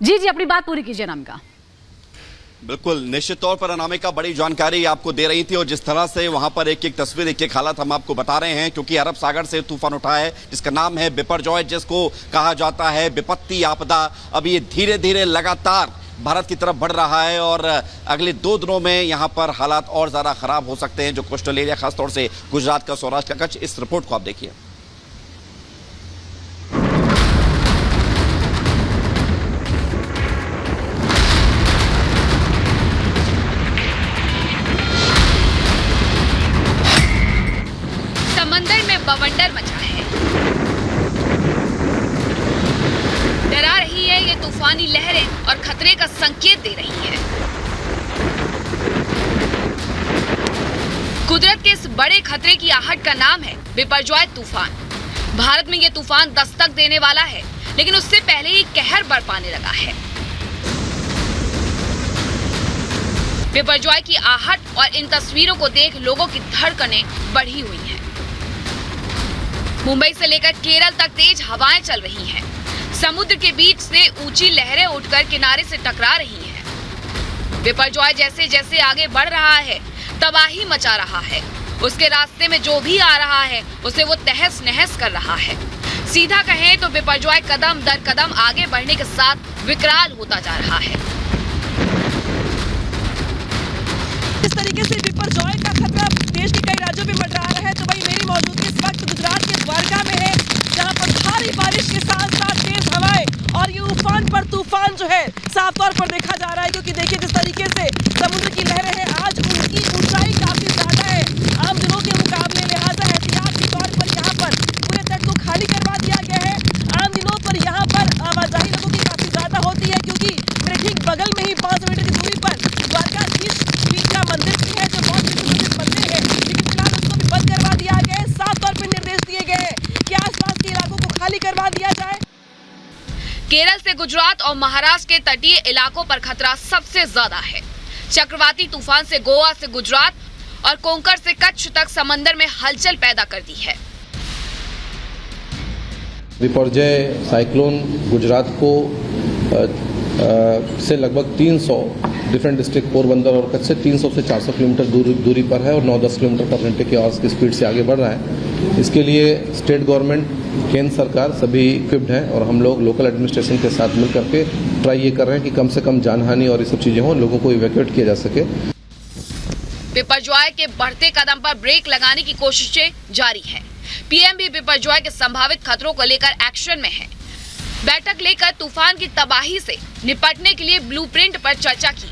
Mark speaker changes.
Speaker 1: जी जी, अपनी बात पूरी कीजिए अनामिका।
Speaker 2: बिल्कुल, निश्चित तौर पर अनामिका बड़ी जानकारी आपको दे रही थी और जिस तरह से वहां पर एक एक तस्वीर, एक एक हालत हम आपको बता रहे हैं, क्योंकि अरब सागर से तूफान उठा है जिसका नाम है बिपरजॉय, जिसको कहा जाता है विपत्ति आपदा। अब ये धीरे धीरे लगातार भारत की तरफ बढ़ रहा है और अगले 2 दिनों में यहां पर हालात और ज्यादा खराब हो सकते हैं, जो कोस्टल एरिया खासतौर से गुजरात का, सौराष्ट्र का कच्छ। इस रिपोर्ट को आप देखिए।
Speaker 3: समंदर में बवंडर मचा है। डरा रही है ये तूफानी लहरें और खतरे का संकेत दे रही है। कुदरत के इस बड़े खतरे की आहट का नाम है बिपरजॉय तूफान। भारत में ये तूफान दस्तक देने वाला है, लेकिन उससे पहले ही कहर बरपाने लगा है। बिपरजॉय की आहट और इन तस्वीरों को देख लोगों की धड़कनें बढ़ी हुई हैं। मुंबई से लेकर केरल तक तेज हवाएं चल रही हैं। समुद्र के बीच से ऊंची लहरें उठकर किनारे से टकरा रही हैं। बिपरजॉय जैसे जैसे आगे बढ़ रहा है, तबाही मचा रहा है। उसके रास्ते में जो भी आ रहा है उसे वो तहस नहस कर रहा है। सीधा कहें तो बिपरजॉय कदम दर कदम आगे बढ़ने के साथ विकराल होता जा रहा है।
Speaker 4: इस तरीके से बिपरजॉय का खतरा देश के कई राज्यों में मंडरा रहा है, तो वही मेरी मौजूदगी इस वक्त गुजरात के द्वारका में है, जहां पर भारी बारिश के साथ साथ तेज हवाएं और ये उफान पर तूफान जो है साफ तौर पर देखा जा रहा है। क्योंकि देखिए जिस तरीके से समुद्र की लहरें हैं, आज उनकी ऊंचाई काफी ज्यादा है आम दिनों के मुकाबले, लिहाजा एहतियात के तौर पर यहाँ पर पूरे तट को खाली करवा दिया गया है। आम दिनों पर यहाँ पर आवाजाही लोगों की काफी ज्यादा होती है, क्योंकि मेरे ठीक बगल में ही 500 मीटर की दूरी पर द्वारकाधीश का मंदिर भी है, जो बहुत सुप्रसिद्ध मंदिर है, लेकिन फिलहाल उसको भी बंद करवा दिया गया है। साफ तौर पर निर्देश दिए गए हैं कि आसपास के इलाकों को खाली करवा दिया जाए।
Speaker 3: केरल से गुजरात और महाराष्ट्र के तटीय इलाकों पर खतरा सबसे ज्यादा है। चक्रवाती तूफान से गोवा से गुजरात और कोंकण से कच्छ तक समंदर में हलचल पैदा कर दी है।
Speaker 5: बिपरजॉय साइक्लोन गुजरात को से लगभग 300 डिफरेंट डिस्ट्रिक्ट पोरबंदर और कच्छ से 300 से 400 किलोमीटर दूरी पर है और 9-10 किलोमीटर पर घंटे की आवाज़ की स्पीड से आगे बढ़ रहा है। इसके लिए स्टेट गवर्नमेंट, केंद्र सरकार सभी इक्विप्ड हैं और हम लोग लोकल एडमिनिस्ट्रेशन के साथ मिल करके ट्राई ये कर रहे हैं कि कम से कम जानहानि और ये सब चीज़ें हों, लोगों को इवैक्यूएट किया जा सके।
Speaker 3: बिपरजॉय के बढ़ते कदम पर ब्रेक लगाने की कोशिशें जारी हैं। पीएम भी बिपरजॉय के संभावित खतरों को लेकर एक्शन में है। बैठक लेकर तूफान की तबाही से निपटने के लिए ब्लूप्रिंट पर चर्चा की।